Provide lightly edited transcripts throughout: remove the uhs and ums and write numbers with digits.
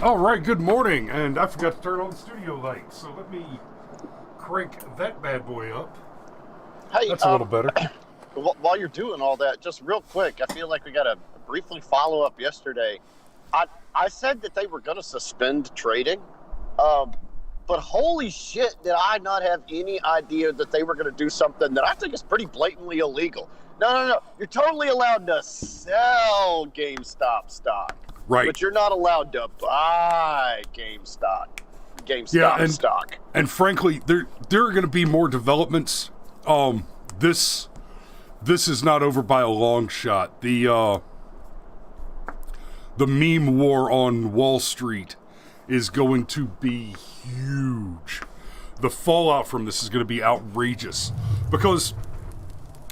All right, good morning, and I forgot to turn on the studio lights, so let me crank that bad boy up. Hey, That's a little better. while you're doing all that, just real quick, I feel like we got to briefly follow up yesterday. I said that they were going to suspend trading, but holy shit, did I not have any idea that they were going to do something that I think is pretty blatantly illegal. No. You're totally allowed to sell GameStop stock. Right. But you're not allowed to buy GameStop stock. And frankly, there are going to be more developments. This is not over by a long shot. The meme war on Wall Street is going to be huge. The fallout from this is going to be outrageous, because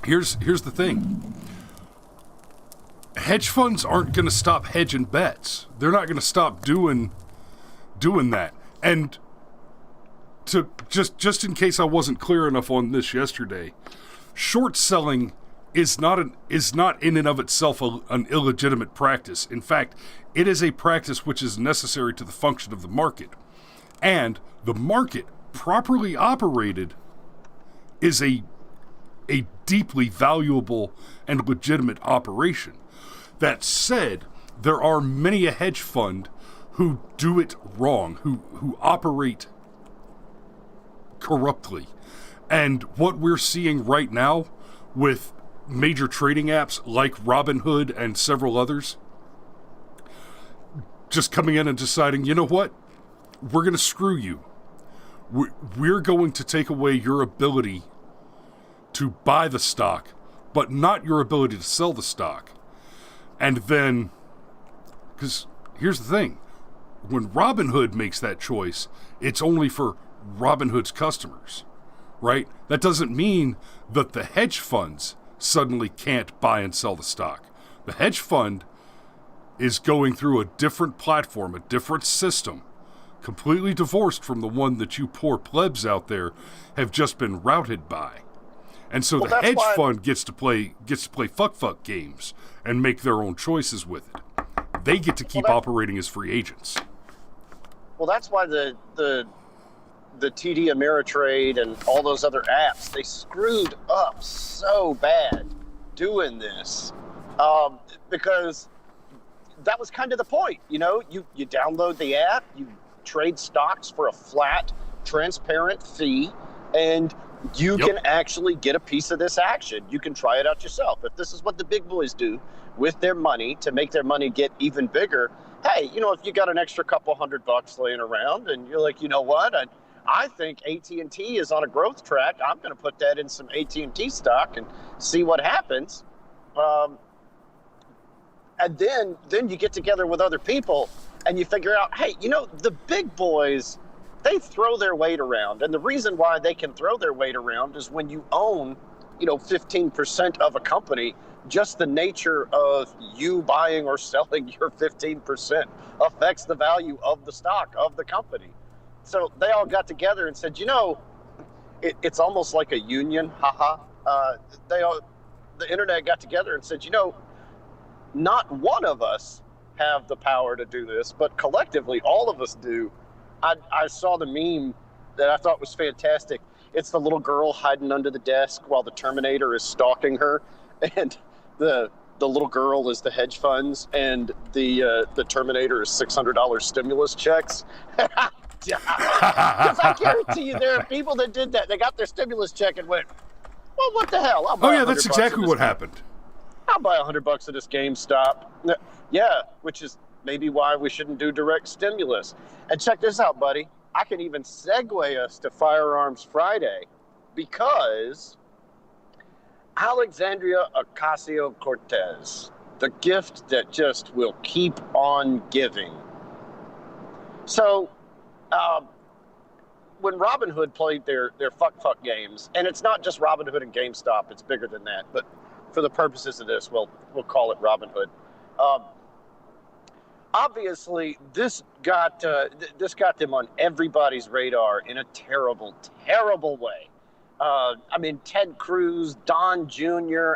here's the thing. Hedge funds aren't going to stop hedging bets. They're not going to stop doing that. And to just in case I wasn't clear enough on this yesterday, short selling is not in and of itself an illegitimate practice. In fact, it is a practice which is necessary to the function of the market. And the market, properly operated, is a deeply valuable and legitimate operation. That said, there are many a hedge fund who do it wrong, who operate corruptly. And what we're seeing right now with major trading apps like Robinhood and several others just coming in and deciding, you know what, we're going to screw you. We're going to take away your ability to buy the stock, but not your ability to sell the stock. And then, because here's the thing, when Robinhood makes that choice, it's only for Robinhood's customers, right? That doesn't mean that the hedge funds suddenly can't buy and sell the stock. The hedge fund is going through a different platform, a different system, completely divorced from the one that you poor plebs out there have just been routed by. And so the hedge fund gets to play fuck games and make their own choices with it. They get to keep operating as free agents. Well, that's why the TD Ameritrade and all those other apps, they screwed up so bad doing this, because that was kind of the point. You know, you download the app, you trade stocks for a flat, transparent fee, and you can actually get a piece of this action. You can try it out yourself. If this is what the big boys do with their money to make their money get even bigger, hey, you know, if you got an extra couple $100 laying around and you're like, you know what, I think AT&T is on a growth track, I'm going to put that in some AT&T stock and see what happens. And then you get together with other people and you figure out, hey, you know, the big boys, they throw their weight around. And the reason why they can throw their weight around is when you own, 15% of a company, just the nature of you buying or selling your 15% affects the value of the stock of the company. So they all got together and said, it's almost like a union, the internet got together and said, not one of us have the power to do this, but collectively, all of us do. I saw the meme that I thought was fantastic. It's the little girl hiding under the desk while the Terminator is stalking her, and the little girl is the hedge funds, and the Terminator is $600 stimulus checks. Because I guarantee you, there are people that did that. They got their stimulus check and went, "Well, what the hell? I'll buy that's exactly what happened. I'll buy $100 at this GameStop." Yeah, which is maybe why we shouldn't do direct stimulus. And check this out, buddy. I can even segue us to Firearms Friday, because Alexandria Ocasio-Cortez, the gift that just will keep on giving. So, when Robinhood played their fuck games, and it's not just Robinhood and GameStop, it's bigger than that, but for the purposes of this, we'll call it Robinhood. Obviously, this got them on everybody's radar in a terrible, terrible way. Ted Cruz, Don Jr.,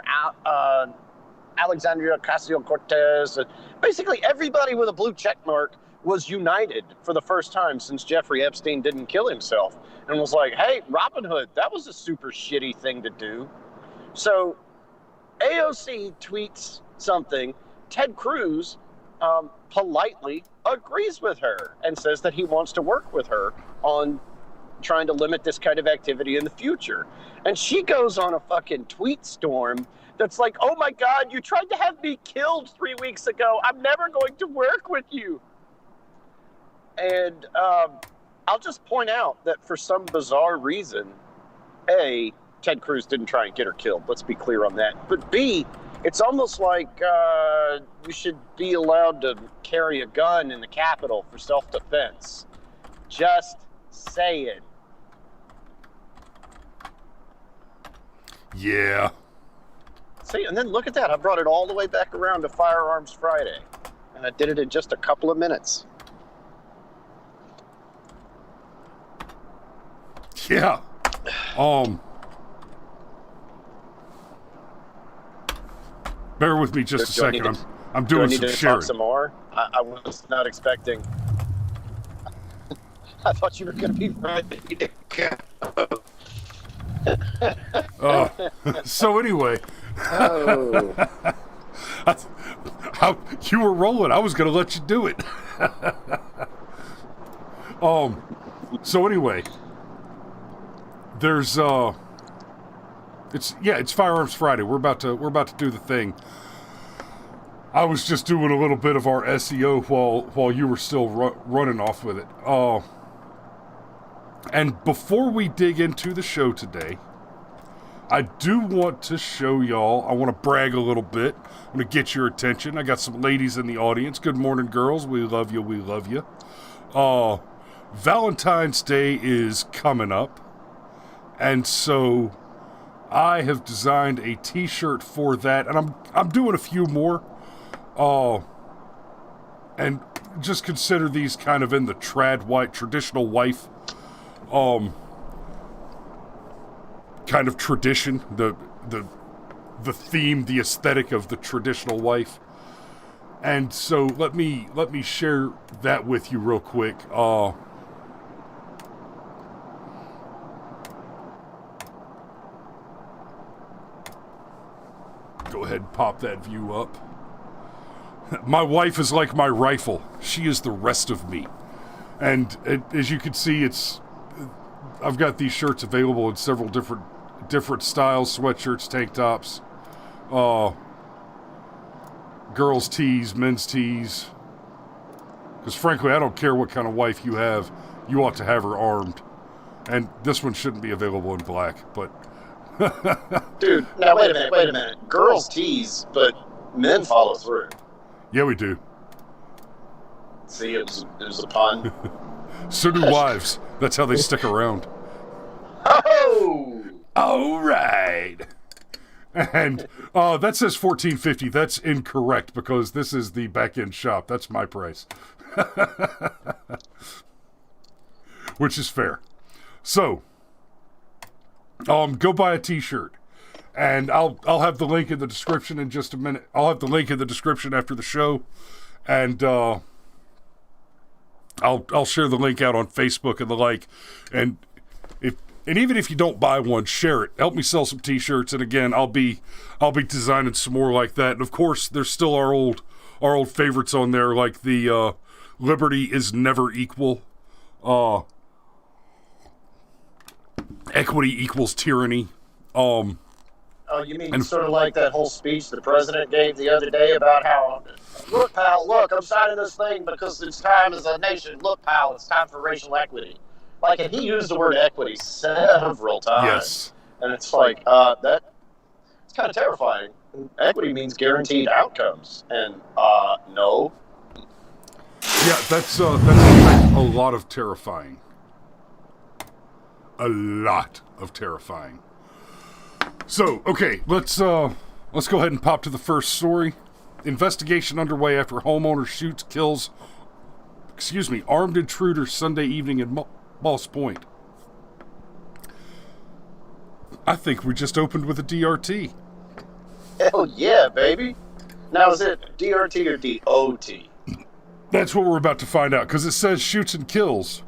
Alexandria Ocasio-Cortez, basically everybody with a blue check mark was united for the first time since Jeffrey Epstein didn't kill himself, and was like, hey, Robin Hood, that was a super shitty thing to do. So AOC tweets something. Ted Cruz politely agrees with her and says that he wants to work with her on trying to limit this kind of activity in the future. And she goes on a fucking tweet storm that's like, oh my God, you tried to have me killed 3 weeks ago. I'm never going to work with you. And I'll just point out that for some bizarre reason, A, Ted Cruz didn't try and get her killed. Let's be clear on that. But B, it's almost like you should be allowed to carry a gun in the Capitol for self-defense. Just saying. Yeah. See, and then look at that. I brought it all the way back around to Firearms Friday. And I did it in just a couple of minutes. Yeah. Bear with me just a second. I'm doing some sharing. Talk some more? I was not expecting. I thought you were going to be ready to go. So anyway. Oh. You were rolling. I was going to let you do it. So anyway. There's it's Firearms Friday. We're about to do the thing. I was just doing a little bit of our SEO while you were still running off with it. And before we dig into the show today, I do want to show y'all. I want to brag a little bit. I want to get your attention. I got some ladies in the audience. Good morning, girls. We love you. We love you. Valentine's Day is coming up. And so I have designed a t-shirt for that, and I'm doing a few more. And just consider these kind of in the traditional wife kind of tradition, the theme, the aesthetic of the traditional wife. And so let me share that with you real quick. Go ahead and pop that view up. My wife is like my rifle. She is the rest of me. And as you can see, I've got these shirts available in several different styles, sweatshirts, tank tops, girls' tees, men's tees. Because frankly, I don't care what kind of wife you have, you ought to have her armed. And this one shouldn't be available in black, but... Dude, now wait a minute. Girls tease, but men follow through. Yeah, we do. See, it was a pun. So do wives. That's how they stick around. Oh! All right. And that says $14.50. That's incorrect because this is the back-end shop. That's my price. Which is fair. So, go buy a t-shirt. And I'll have the link in the description in just a minute. I'll have the link in the description after the show. And I'll share the link out on Facebook and the like. And even if you don't buy one, share it. Help me sell some t-shirts. And again, I'll be designing some more like that. And of course, there's still our old favorites on there, like the Liberty is never equal. Equity equals tyranny. Oh, you mean sort of like that whole speech the president gave the other day about how, look, pal, look, I'm signing this thing because it's time as a nation. Look, pal, it's time for racial equity. Like, and he used the word equity several times. Yes. And it's like, it's kind of terrifying. Equity means guaranteed outcomes. And, no. Yeah, that's a lot of terrifying. A lot of terrifying. So, okay, let's go ahead and pop to the first story. Investigation underway after homeowner shoots, kills, armed intruder Sunday evening in Moss Point. I think we just opened with a DRT. Hell yeah, baby. Now, is it DRT or DOT? That's what we're about to find out, because it says shoots and kills.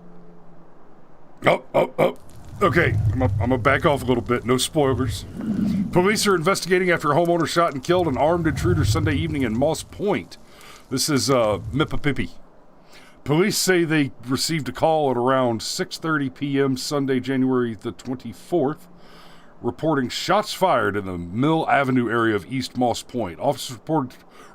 Oh. Okay, I'm gonna back off a little bit. No spoilers. Police are investigating after a homeowner shot and killed an armed intruder Sunday evening in Moss Point. This is Mississippi. Police say they received a call at around 6:30 p.m. Sunday, January the 24th, reporting shots fired in the Mill Avenue area of East Moss Point. Officers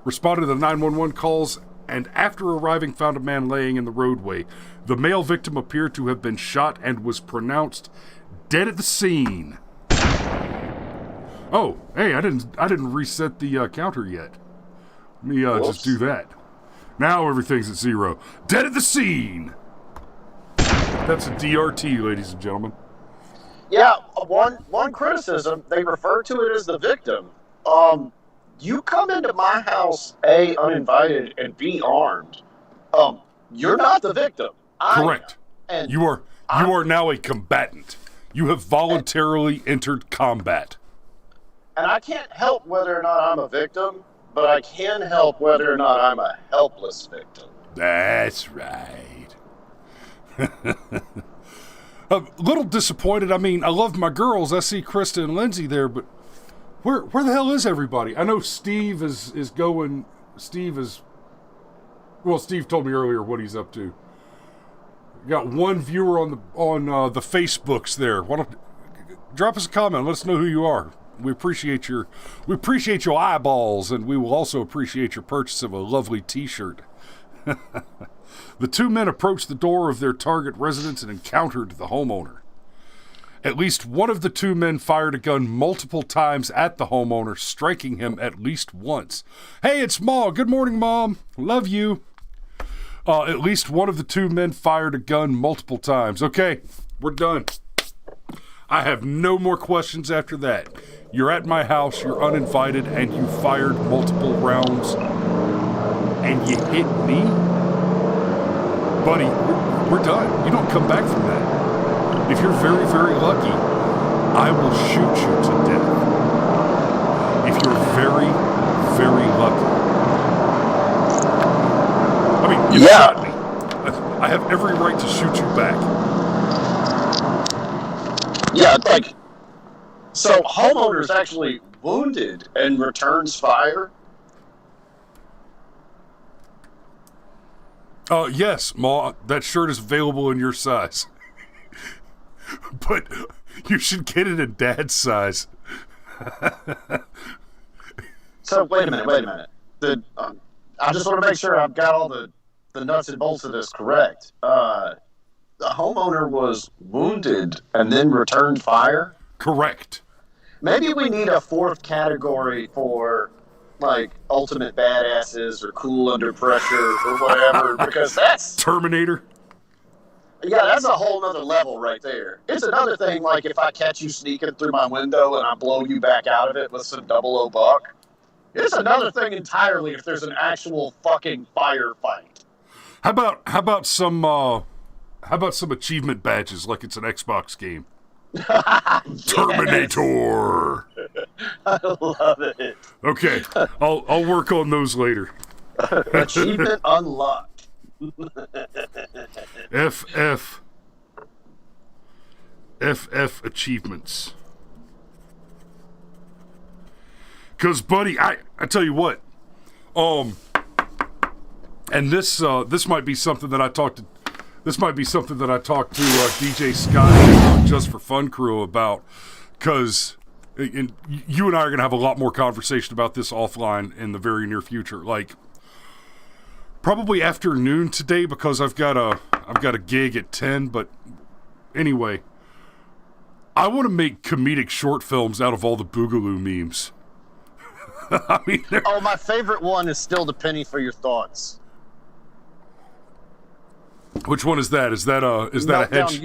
responded to the 911 calls and after arriving found a man laying in the roadway. The male victim appeared to have been shot and was pronounced dead at the scene. Oh, hey, I didn't reset the counter yet. Let me just do that. Now everything's at 0. Dead at the scene. That's a DRT, ladies and gentlemen. Yeah, one criticism, they refer to it as the victim. You come into my house, A, uninvited, and B, armed. You're not the victim. Correct. And you are now a combatant. You have voluntarily entered combat. And I can't help whether or not I'm a victim, but I can help whether or not I'm a helpless victim. That's right. A little disappointed. I mean, I love my girls. I see Krista and Lindsay there, but where the hell is everybody? I know Steve is going. Steve told me earlier what he's up to. Got one viewer on the Facebooks there. Why don't drop us a comment? Let us know who you are. We appreciate your eyeballs, and we will also appreciate your purchase of a lovely T-shirt. The two men approached the door of their target residence and encountered the homeowner. At least one of the two men fired a gun multiple times at the homeowner, striking him at least once. Hey, it's Ma. Good morning, Mom. Love you. At least one of the two men fired a gun multiple times. Okay, we're done. I have no more questions after that. You're at my house, you're uninvited, and you fired multiple rounds, and you hit me? Buddy, we're done. You don't come back from that. If you're very, very lucky, I will shoot you to death. If you're very, very lucky. I mean, you shot me. I have every right to shoot you back. Yeah, so homeowner's actually wounded and returns fire? Yes, Ma, that shirt is available in your size. But you should get it in Dad's size. So, wait a minute. I just want to make sure I've got all the nuts and bolts of this correct. The homeowner was wounded and then returned fire? Correct. Maybe we need a fourth category for, like, ultimate badasses or cool under pressure or whatever, because that's... Terminator? Yeah, that's a whole nother level right there. It's another thing, like, if I catch you sneaking through my window and I blow you back out of it with some 00 buck. It's another thing entirely if there's an actual fucking firefight. How about some achievement badges like it's an Xbox game? Terminator. I love it. Okay, I'll work on those later. Achievement unlocked. FF achievements. Because, buddy, I tell you what, and this might be something that I talked to DJ Scott Just for Fun crew about, because you and I are gonna have a lot more conversation about this offline in the very near future. Like, probably afternoon today, because I've got a gig at 10. But anyway, I want to make comedic short films out of all the Boogaloo memes. I mean, my favorite one is still the penny for your thoughts. Which one is that? Is that a hedge?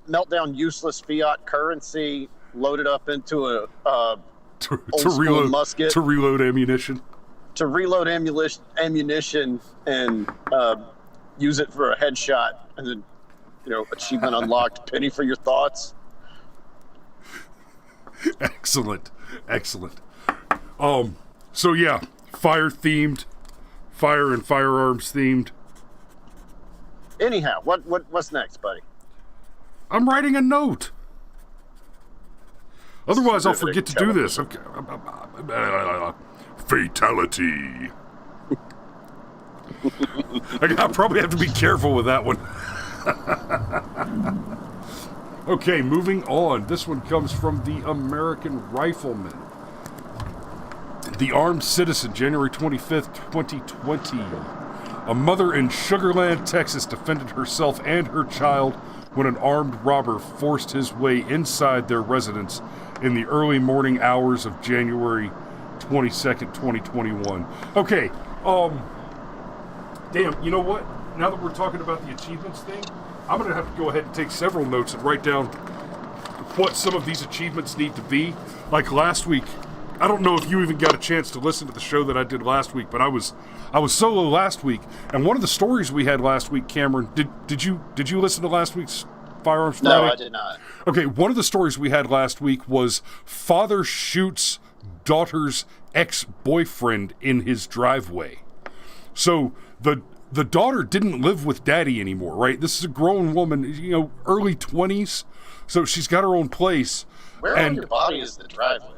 Meltdown useless fiat currency loaded up into a to reload musket to reload ammunition. To reload ammunition and use it for a headshot, and then achievement unlocked. Penny for your thoughts. Excellent. So yeah, fire themed fire and firearms themed. Anyhow, what's next, buddy? I'm writing a note. Otherwise, I'll forget to do this. Okay. Fatality. I probably have to be careful with that one. Okay, moving on. This one comes from the American Rifleman. The Armed Citizen, January 25th, 2020. A mother in Sugar Land, Texas, defended herself and her child when an armed robber forced his way inside their residence in the early morning hours of January 22nd, 2021. Okay, damn, you know what? Now that we're talking about the achievements thing, I'm going to have to go ahead and take several notes and write down what some of these achievements need to be. Like last week, I don't know if you even got a chance to listen to the show that I did last week, but I was solo last week, and one of the stories we had last week, Cameron, did you listen to last week's Firearms Friday? No, I did not. Okay, one of the stories we had last week was father shoots daughter's ex-boyfriend in his driveway. So the daughter didn't live with daddy anymore, right? This is a grown woman, early 20s, so she's got her own place. Where on your body is the driveway?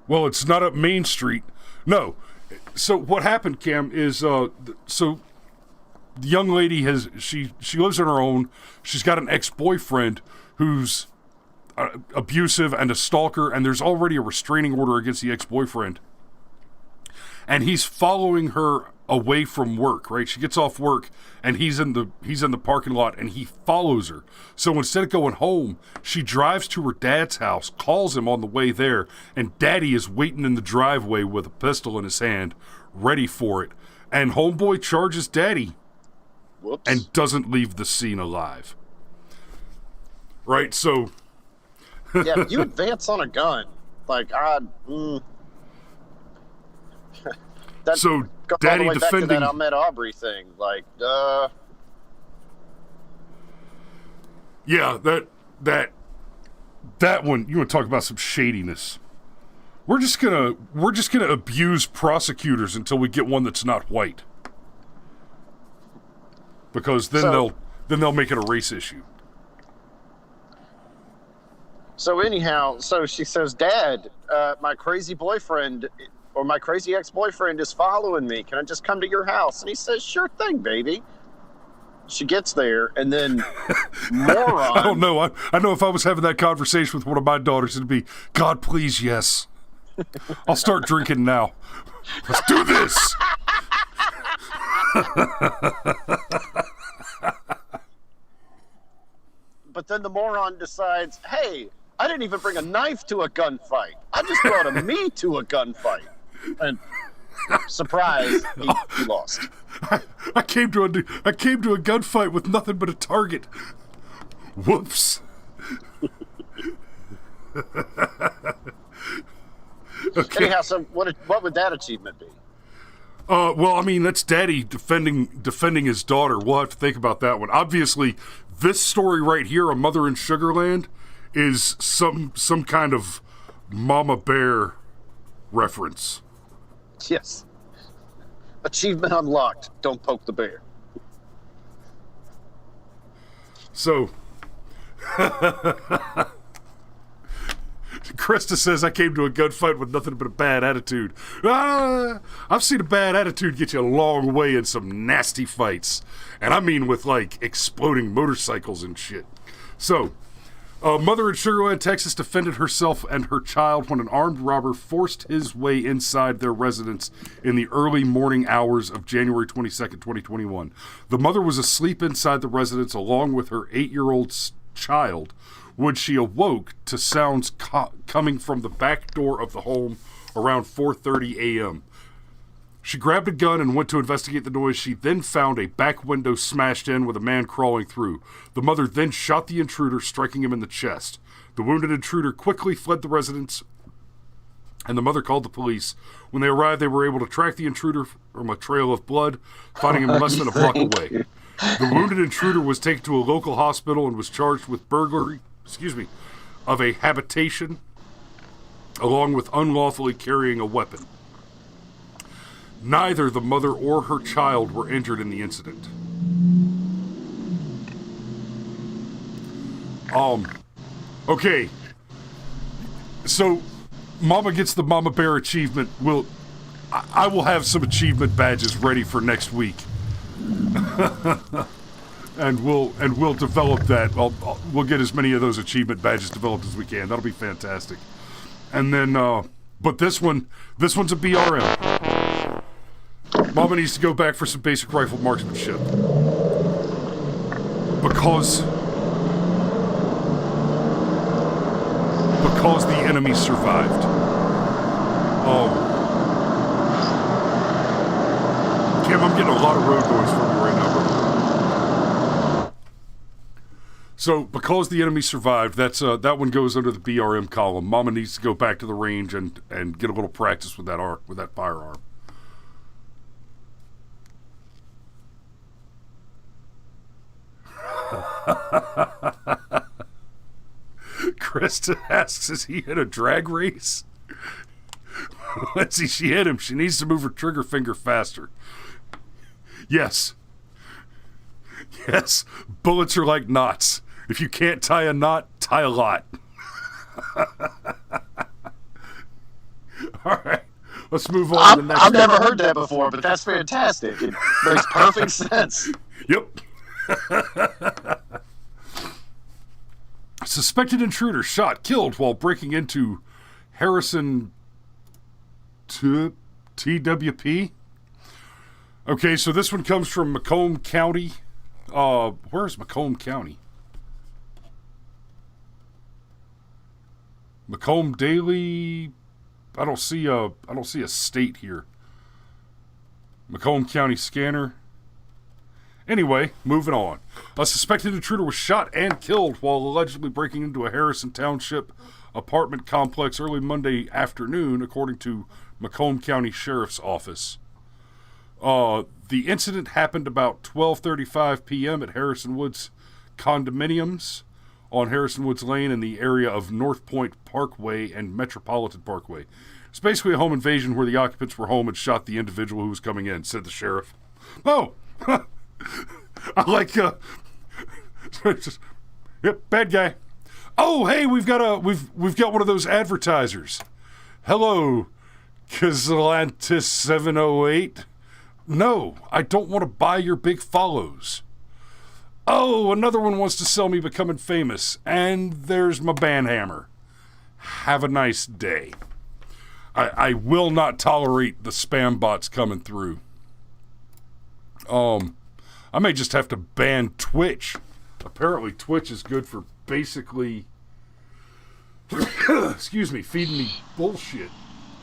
Well, it's not up Main Street. No. So what happened, Cam, is so the young lady she lives on her own. She's got an ex-boyfriend who's abusive and a stalker, and there's already a restraining order against the ex-boyfriend. And he's following her away from work, right? She gets off work and he's in the parking lot and he follows her. So instead of going home, she drives to her dad's house, calls him on the way there, and daddy is waiting in the driveway with a pistol in his hand, ready for it. And homeboy charges daddy. Whoops. And doesn't leave the scene alive. Right, so yeah, you advance on a gun. Like, so goes daddy all the way defending back to that Ahmed Aubrey thing. Like, yeah, that one, you want to talk about some shadiness. We're just gonna abuse prosecutors until we get one that's not white. Because then they'll make it a race issue. So anyhow, so she says, Dad, my crazy boyfriend or my crazy ex-boyfriend is following me. Can I just come to your house? And he says, sure thing, baby. She gets there, and then moron. I don't know. I know if I was having that conversation with one of my daughters, it'd be, God, please, yes. I'll start drinking now. Let's do this. But then the moron decides, hey, I didn't even bring a knife to a gunfight. I just brought a me to a gunfight. And surprise, he lost. I came to a gunfight with nothing but a target. Whoops. Okay. Anyhow, so what would that achievement be? Well, I mean, that's daddy defending his daughter. We'll have to think about that one. Obviously, this story right here, A Mother in Sugar Land, is some kind of Mama Bear reference. Yes. Achievement unlocked. Don't poke the bear. So, Krista says, I came to a gunfight with nothing but a bad attitude. I've seen a bad attitude get you a long way in some nasty fights. And I mean with, like, exploding motorcycles and shit. So, a mother in Sugar Land, Texas defended herself and her child when an armed robber forced his way inside their residence in the early morning hours of January 22nd, 2021. The mother was asleep inside the residence along with her 8-year-old child when she awoke to sounds coming from the back door of the home around 4:30 a.m. She grabbed a gun and went to investigate the noise. She then found a back window smashed in with a man crawling through. The mother then shot the intruder, striking him in the chest. The wounded intruder quickly fled the residence, and the mother called the police. When they arrived, they were able to track the intruder from a trail of blood, finding him less than a block away. The wounded intruder was taken to a local hospital and was charged with burglary, of a habitation, along with unlawfully carrying a weapon. Neither the mother or her child were injured in the incident. Okay. So, Mama gets the Mama Bear achievement. I will have some achievement badges ready for next week. and we'll develop that. We'll get as many of those achievement badges developed as we can. That'll be fantastic. And then, but this one's a BRM. Mama needs to go back for some basic rifle marksmanship. Because the enemy survived. Kim, I'm getting a lot of road noise from you right now, bro. So, because the enemy survived, that one goes under the BRM column. Mama needs to go back to the range and get a little practice with that firearm. Krista asks, is he in a drag race? Let's see, she hit him. She needs to move her trigger finger faster. Yes. Yes, bullets are like knots. If you can't tie a knot, tie a lot. All right, let's move on to the next I've never heard that before, but that's fantastic. It makes perfect sense. Yep. Suspected intruder shot, killed while breaking into Harrison TWP. Okay, so this one comes from Macomb County. Where's Macomb County? Macomb Daily. I don't see a state here. Macomb County scanner. Anyway, moving on. A suspected intruder was shot and killed while allegedly breaking into a Harrison Township apartment complex early Monday afternoon, according to Macomb County Sheriff's Office. The incident happened about 12:35 p.m. at Harrison Woods condominiums on Harrison Woods Lane in the area of North Point Parkway and Metropolitan Parkway. It's basically a home invasion where the occupants were home and shot the individual who was coming in, said the sheriff. Oh! I like, yep, bad guy. Oh, hey, we've got one of those advertisers. Hello, Cazalantis 708. No, I don't want to buy your big follows. Oh, another one wants to sell me becoming famous. And there's my banhammer. Have a nice day. I will not tolerate the spam bots coming through. I may just have to ban Twitch. Apparently Twitch is good for basically excuse me, feeding me bullshit.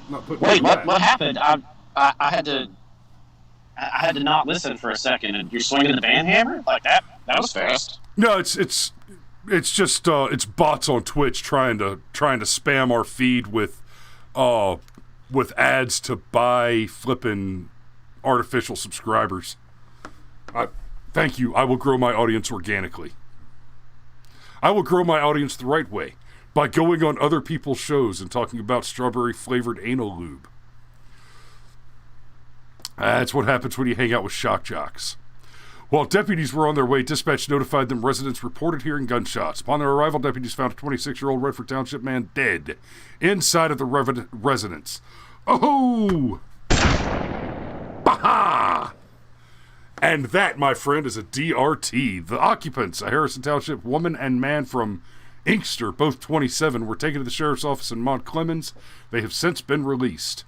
Not putting Wait, what happened? I had to not listen for a second, and you're swinging the ban hammer like that? That was fast. No, it's just it's bots on Twitch trying to spam our feed with ads to buy flipping artificial subscribers. Thank you. I will grow my audience organically. I will grow my audience the right way, by going on other people's shows and talking about strawberry-flavored anal lube. That's what happens when you hang out with shock jocks. While deputies were on their way, dispatch notified them residents reported hearing gunshots. Upon their arrival, deputies found a 26-year-old Redford Township man dead inside of the residence. Oh! Baha! And that, my friend, is a DRT. The occupants, a Harrison Township woman and man from Inkster, both 27, were taken to the sheriff's office in Mont Clemens. They have since been released.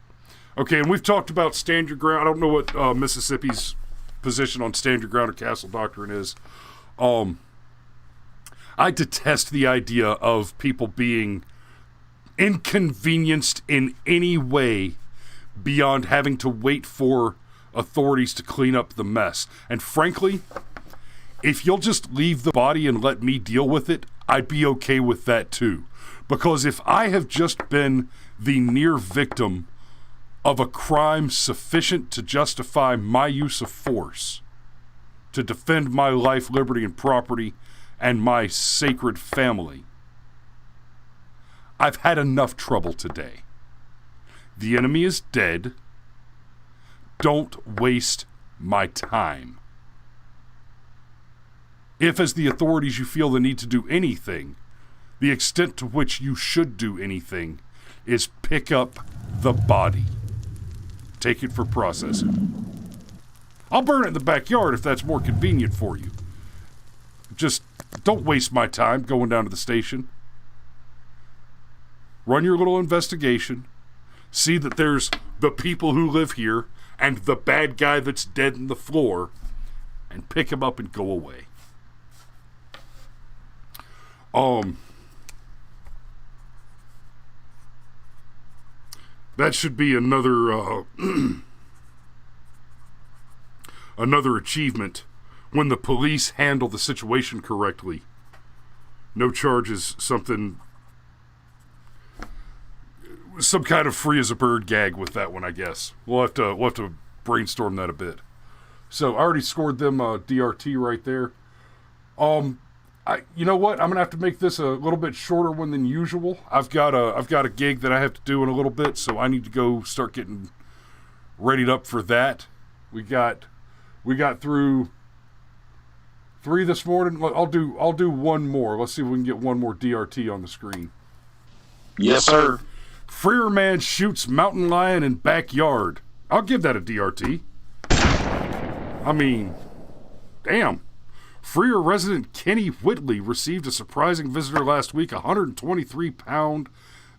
Okay, and we've talked about stand your ground. I don't know what Mississippi's position on stand your ground or castle doctrine is. I detest the idea of people being inconvenienced in any way beyond having to wait for authorities to clean up the mess. And frankly, if you'll just leave the body and let me deal with it, I'd be okay with that too. Because if I have just been the near victim of a crime sufficient to justify my use of force to defend my life, liberty, and property, and my sacred family, I've had enough trouble today. The enemy is dead. Don't waste my time. If, as the authorities, you feel the need to do anything, the extent to which you should do anything is pick up the body. Take it for processing. I'll burn it in the backyard if that's more convenient for you. Just don't waste my time going down to the station. Run your little investigation. See that there's the people who live here and the bad guy that's dead in the floor, and pick him up and go away. That should be another another achievement when the police handle the situation correctly. No charges, some kind of free as a bird gag with that one, I guess. We'll have to brainstorm that a bit. So I already scored them DRT right there. You know what? I'm gonna have to make this a little bit shorter one than usual. I've got a gig that I have to do in a little bit, so I need to go start getting readied up for that. We got through 3 this morning. I'll do one more. Let's see if we can get one more DRT on the screen. Yes, sir. Freer man shoots mountain lion in backyard. I'll give that a DRT. I mean, damn. Freer resident Kenny Whitley received a surprising visitor last week, a 123-pound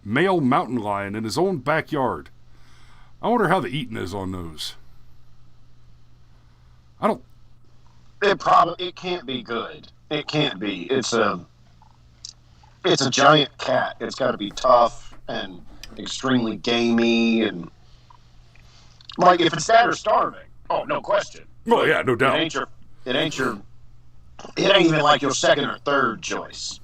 male mountain lion in his own backyard. I wonder how the eating is on those. It can't be good. It can't be. It's a giant cat. It's got to be tough and extremely gamey, and like if it's that or starving. Oh, no question. Well, yeah, no doubt. It ain't even like your second or third choice.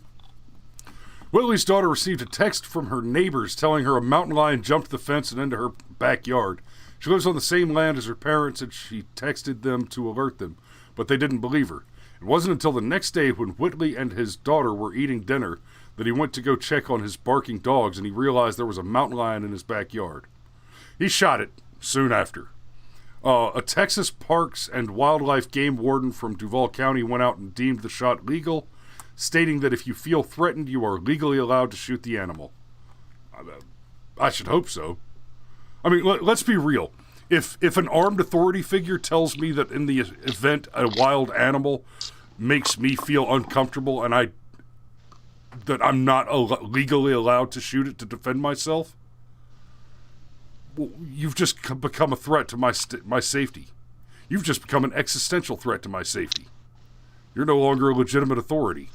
Whitley's daughter received a text from her neighbors telling her a mountain lion jumped the fence and into her backyard. She lives on the same land as her parents, and she texted them to alert them, but they didn't believe her. It wasn't until the next day when Whitley and his daughter were eating dinner that he went to go check on his barking dogs, and he realized there was a mountain lion in his backyard. He shot it soon after. A Texas Parks and Wildlife game warden from Duval County went out and deemed the shot legal, stating that if you feel threatened, you are legally allowed to shoot the animal. I should hope so. I mean, let's be real. If an armed authority figure tells me that in the event a wild animal makes me feel uncomfortable and that I'm not legally allowed to shoot it to defend myself, well, you've just become a threat to my safety. You've just become an existential threat to my safety. You're no longer a legitimate authority.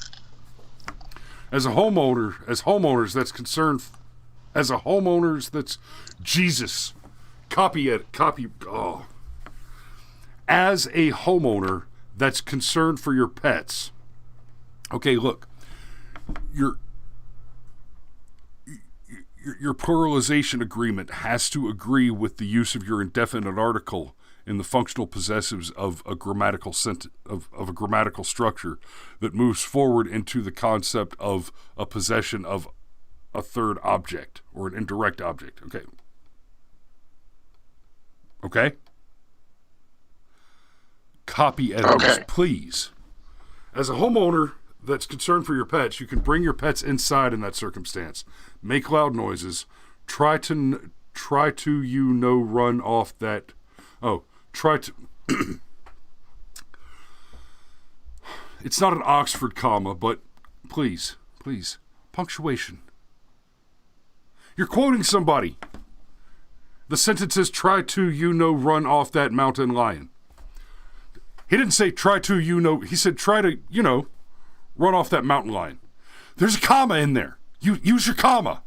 As homeowners that's Jesus. As a homeowner that's concerned for your pets. Okay, look. Your pluralization agreement has to agree with the use of your indefinite article in the functional possessives of a grammatical of a grammatical structure that moves forward into the concept of a possession of a third object or an indirect object. Okay? Copy editors, please. As a homeowner that's concerned for your pets, you can bring your pets inside in that circumstance. Make loud noises. Try to run off that. It's not an Oxford comma, but please, punctuation. You're quoting somebody. The sentence is, try to, run off that mountain lion. He didn't say try to, he said try to, run off that mountain lion. There's a comma in there. You use your comma.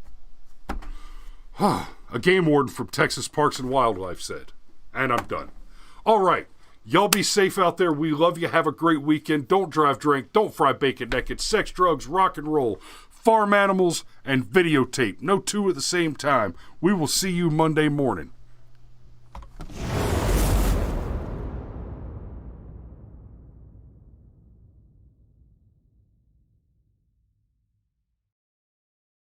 A game warden from Texas Parks and Wildlife said. And I'm done. All right. Y'all be safe out there. We love you. Have a great weekend. Don't drive drink. Don't fry bacon naked. Sex, drugs, rock and roll. Farm animals and videotape. No two at the same time. We will see you Monday morning.